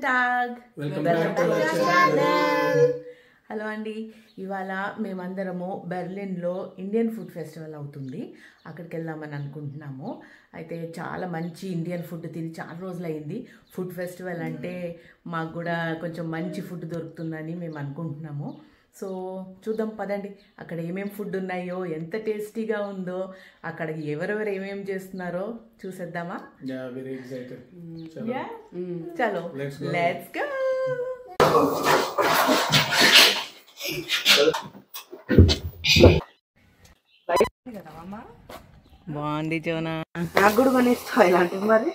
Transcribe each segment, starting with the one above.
Tag welcome back to our channel. Hello అండి, ఇవాళ మేమందరము బెర్లిన్లో ఇండియన్ ఫుడ్ ఫెస్టివల్ అవుతుంది, అక్కడికి వెళ్దామని అనుకుంటున్నాము. అయితే చాలా మంచి ఇండియన్ ఫుడ్ తిని చాలా రోజులు అయింది. ఫుడ్ ఫెస్టివల్ అంటే మాకు కూడా కొంచెం మంచి ఫుడ్ దొరుకుతుందని మేము అనుకుంటున్నాము. సో చూద్దాం పదండి, అక్కడ ఏమేమి ఫుడ్ ఉన్నాయో, ఎంత టేస్టీగా ఉందో, అక్కడ ఎవరెవరు ఏమేమి చేస్తున్నారో చూసేద్దామా? చలో లెట్స్ గో. బాగుంది జోనా, నాకు కూడా కొనిస్తావు ఇలాంటివి మరి.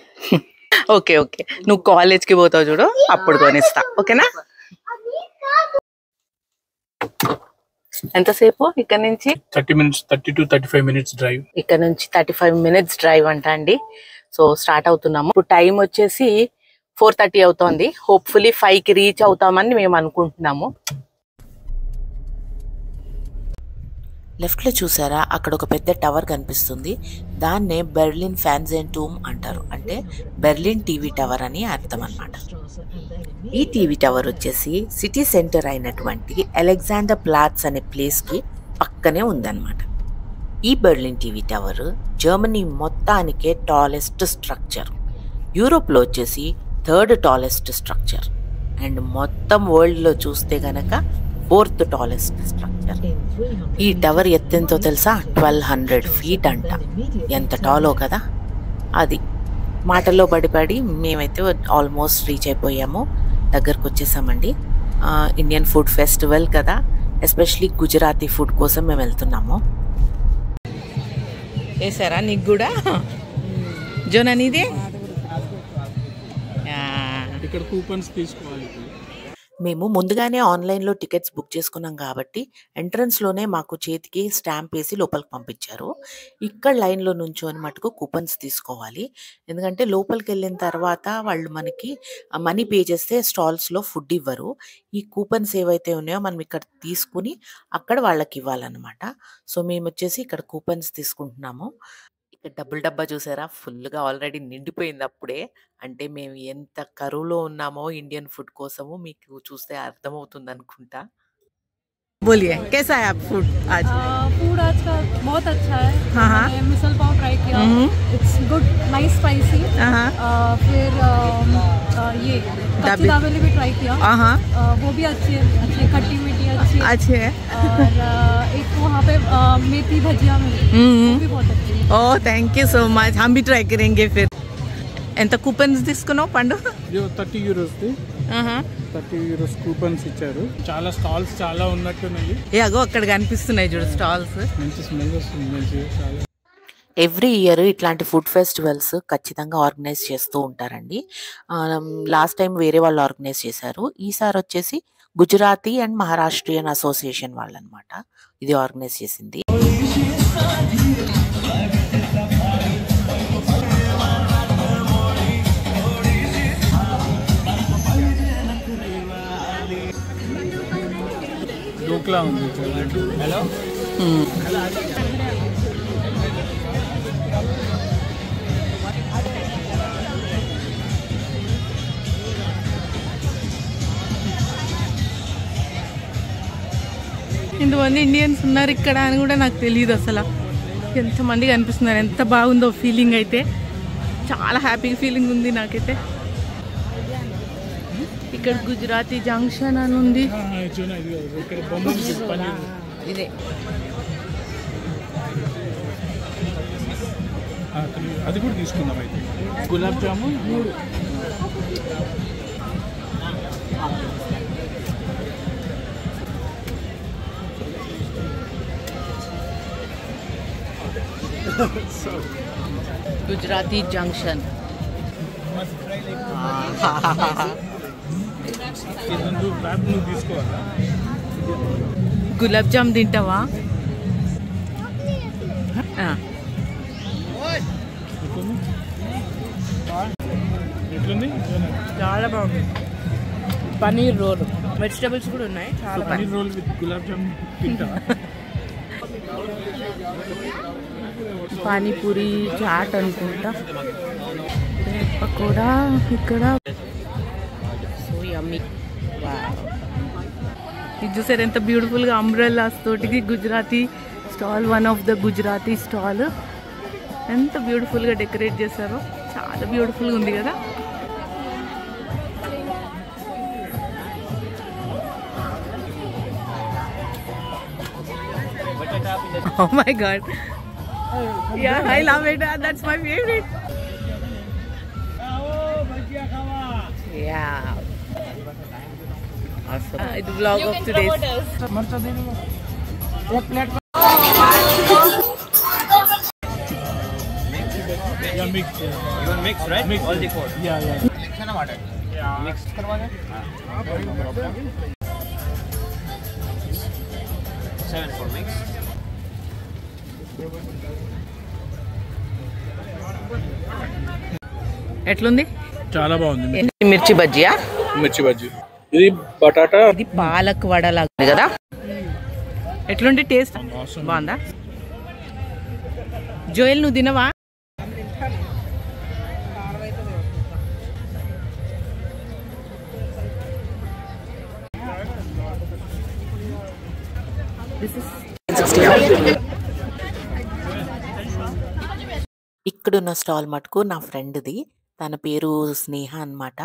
ఓకే ఓకే, నువ్వు కాలేజ్కి పోతావు చూడు, అప్పుడు కొనిస్తా, ఓకేనా? ఎంతసేపు ఇక్కడ నుంచి? 30 to 35 minutes డ్రైవ్. ఇక్కడ నుంచి 35 minutes డ్రైవ్ అంట అండి. సో స్టార్ట్ అవుతున్నాము. ఇప్పుడు టైం వచ్చేసి 4:30 అవుతోంది. హోప్ఫుల్లీ 5కి రీచ్ అవుతామని మేము అనుకుంటున్నాము. లెఫ్ట్లో చూసారా, అక్కడ ఒక పెద్ద టవర్ కనిపిస్తుంది. దాన్నే బెర్లిన్ ఫ్యాన్జెంటూమ్ అంటారు, అంటే బెర్లిన్ టీవీ టవర్ అని అర్థం అన్నమాట. ఈ టీవీ టవర్ వచ్చేసి సిటీ సెంటర్ అయినటువంటి అలెగ్జాండర్ ప్లాట్స్ అనే ప్లేస్కి పక్కనే ఉందన్నమాట. ఈ బెర్లిన్ టీవీ టవర్ జర్మనీ మొత్తానికే టాలెస్ట్ స్ట్రక్చర్, యూరోప్లో వచ్చేసి 3rd టాలెస్ట్ స్ట్రక్చర్, అండ్ మొత్తం వరల్డ్లో చూస్తే గనక 4th టాలెస్ట్ స్ట్రక్చర్. ఈ టవర్ ఎత్తెంతో తెలుసా? 1200 feet అంట. ఎంత టాలో కదా. అది మాటల్లో పడి మేమైతే ఆల్మోస్ట్ రీచ్ అయిపోయాము, దగ్గరకు వచ్చేసామండి. ఇండియన్ ఫుడ్ ఫెస్టివల్ కదా, ఎస్పెషలీ గుజరాతీ ఫుడ్ కోసం మేము వెళ్తున్నాము. వేసారా నీకు కూడా జోనా? నీదే ఇక్కడ కూపన్స్ తీసుకోవాలి. మేము ముందుగానే ఆన్లైన్లో టికెట్స్ బుక్ చేసుకున్నాం కాబట్టి ఎంట్రన్స్లోనే మాకు చేతికి స్టాంప్ వేసి లోపలికి పంపించారు. ఇక్కడ లైన్లో నుంచోని మటుకు కూపన్స్ తీసుకోవాలి, ఎందుకంటే లోపలికి వెళ్ళిన తర్వాత వాళ్ళు మనకి మనీ పే చేస్తే స్టాల్స్లో ఫుడ్ ఇవ్వరు. ఈ కూపన్స్ ఏవైతే ఉన్నాయో మనం ఇక్కడ తీసుకుని అక్కడ వాళ్ళకి ఇవ్వాలన్నమాట. సో మేము వచ్చేసి ఇక్కడ కూపన్స్ తీసుకుంటున్నాము. ఇక్కడ డబ్బులు డబ్బా చూసారా, ఫుల్గా ఆల్రెడీ నిండిపోయింది అప్పుడే. అంటే మేము ఎంత కరువులో ఉన్నామో ఇండియన్ ఫుడ్ కోసము మీకు చూస్తే అర్థమవుతుంది అనుకుంటా. बोलिए कैसा है आप फूड आज? फूड आज का बहुत अच्छा है. हाँ हाँ, मिसल पाव ट्राई किया, इट्स गुड, नाइस स्पाइसी. फिर ये कच्ची दाबेली भी ट्राई किया, वो भी अच्छी है, खट्टी मीठी अच्छी है. और एक वहाँ पे मेथी भजिया मिली, वो भी बहुत अच्छी है. Oh thank you so much, हम भी ट्राई करेंगे. फिर ఎంత కూపన్స్ తీసుకున్నావు పండు? 30 euros 30 euros కూపన్స్ ఇచ్చారు. చాలా స్టాల్స్ చాలా ఉన్నట్టున్నాయి. అగో అక్కడ కనిపిస్తున్నాయి చూడు స్టాల్స్, మంచి స్మెల్ వస్తుంది మంచి. చాలా ఎవ్రీ ఇయర్ ఇట్లాంటి ఫుడ్ ఫెస్టివల్స్ ఖచ్చితంగా ఆర్గనైజ్ చేస్తూ ఉంటారండి. లాస్ట్ టైం వేరే వాళ్ళు ఆర్గనైజ్ చేశారు, ఈసారి వచ్చేసి గుజరాతీ అండ్ మహారాష్ట్రియన్ అసోసియేషన్ వాళ్ళు అనమాట ఇది ఆర్గనైజ్ చేసింది. డోక్లా ఉంది. హలో ఇంతమంది ఇండియన్స్ ఉన్నారు ఇక్కడ అని కూడా నాకు తెలియదు అసలు. ఎంతమంది కనిపిస్తున్నారు, ఎంత బాగుందో ఫీలింగ్. అయితే చాలా హ్యాపీ ఫీలింగ్ ఉంది నాకైతే. ఇక్కడ గుజరాతీ జంక్షన్ అని ఉంది, ఇదే. అది కూడా తీసుకుందాం. అయితే గులాబ్ జామున్ 3. గుజరాతీ జంక్షన్. గులాబ్ జామ్ తింటావా? చాలా బాగుంది. పనీర్ రోల్, వెజిటబుల్స్ కూడా ఉన్నాయి. చాలా పనీర్ రోల్ విత్ గులాబ్ జామ్ తింటా. పానీపూరి చాట్ అనుకుంటా, పకోడా ఇక్కడ. ఇది చూసారు ఎంత బ్యూటిఫుల్గా అంబ్రెల్లాస్ తోటికి Gujarati stall, one of the Gujarati stall. ఎంత బ్యూటిఫుల్గా డెకరేట్ చేశారో, చాలా బ్యూటిఫుల్గా ఉంది కదా. Oh my god. Yeah, I love it. That's my favorite. Yeah. Awesome. The vlog of today's. Yeah, mix. You want mix, right? Mix. All the four. Yeah. Mix है ना water? Yeah. Mix करवा दे. 7 for mix. ఎట్లుంది? చాలా బాగుంది. మిర్చి బజ్జియా? మిర్చి బజ్జీ. ఇది batata. ఇది పాలక్ వడలాగా ఉంది కదా. ఎట్లుంది టేస్ట్? బాగుందా? జోయల్ నువ్వు తినవా? ఇక్కడున్న స్టాల్ మటుకు నా ఫ్రెండ్ది. తన పేరు స్నేహ అన్నమాట.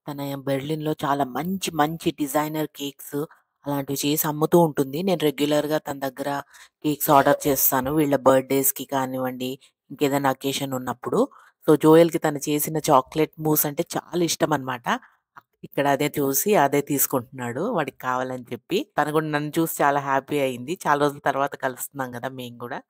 తన బెర్లిన్లో చాలా మంచి మంచి డిజైనర్ కేక్స్ అలాంటివి చేసి అమ్ముతూ ఉంటుంది. నేను రెగ్యులర్గా తన దగ్గర కేక్స్ ఆర్డర్ చేస్తాను, వీళ్ళ బర్త్డేస్కి కానివ్వండి, ఇంకేదైనా అకేషన్ ఉన్నప్పుడు. సో జోయల్కి తను చేసిన చాక్లెట్ మూస్ అంటే చాలా ఇష్టం అనమాట. ఇక్కడ అదే చూసి అదే తీసుకుంటున్నాడు వాడికి కావాలని చెప్పి. తను కూడా నన్ను చూసి చాలా హ్యాపీ అయింది. చాలా రోజుల తర్వాత కలుస్తున్నాం కదా మేము కూడా.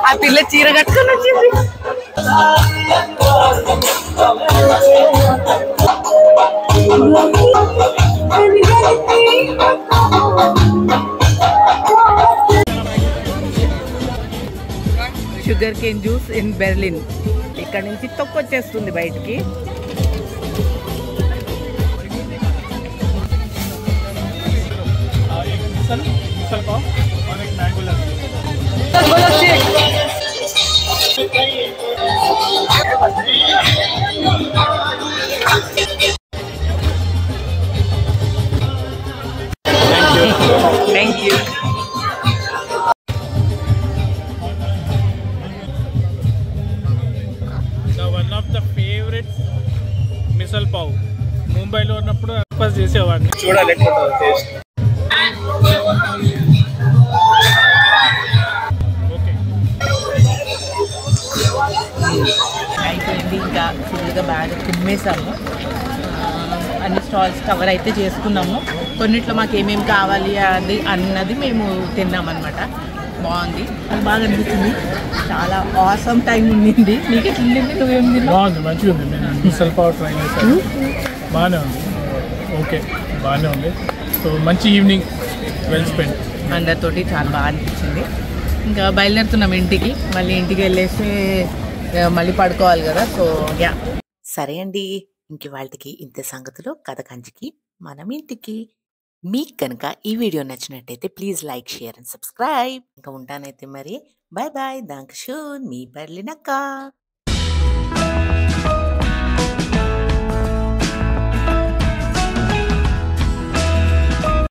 ఆ పిల్ల చీర కట్టుకొని వచ్చింది. Sugar cane juice in Berlin. ఇక్కడ నుంచి తొక్కొచ్చేస్తుంది బయటికి. मिसल पाव और एक mango lassi. Thank you. One of the favorite missile pav. ముంబైలో ఉన్నప్పుడు అక్వస్ చేసేవాడిని. చూడాలి ఎట్లా టేస్ట్. అయిపోయింది. ఇంకా ఫుల్గా బాగా తిమ్మేసాము. అన్ని స్టాల్స్ కవర్ అయితే చేసుకున్నాము. కొన్నిట్లో మాకు ఏమేమి కావాలి అది అన్నది మేము తిన్నామన్నమాట. బాగుంది, అది బాగా అనిపించింది. చాలా ఆసమ్ టైం ఉండింది. నీకు ఎట్లా ఉండింది? నువ్వేం తిన్నావు? బాగుంది, మంచిగా ఉంది. నేను మిసల్ పావ్ ట్రై చేశాను, బాగానే ఉంది. ఓకే, బాగానే ఉంది. సో మంచి ఈవినింగ్, వెల్ స్పెండ్. అందరితోటి చాలా బాగా అనిపించింది. ఇంకా బయలుదేరుతున్నాం ఇంటికి. మళ్ళీ ఇంటికి వెళ్ళేసి మళ్ళీ పడుకోవాలి కదా. సో యా, సరే అండి, ఇంక వాళ్ళకి ఇంత సంగతులు. కథ కంచికి మనం ఇంటికి. మీకు కనుక ఈ వీడియో నచ్చినట్టయితే please like, share and subscribe. ఇంకా ఉంటానైతే మరి. Bye bye. దాంక్ షూన్, మీ బెర్లిన్ అక్క.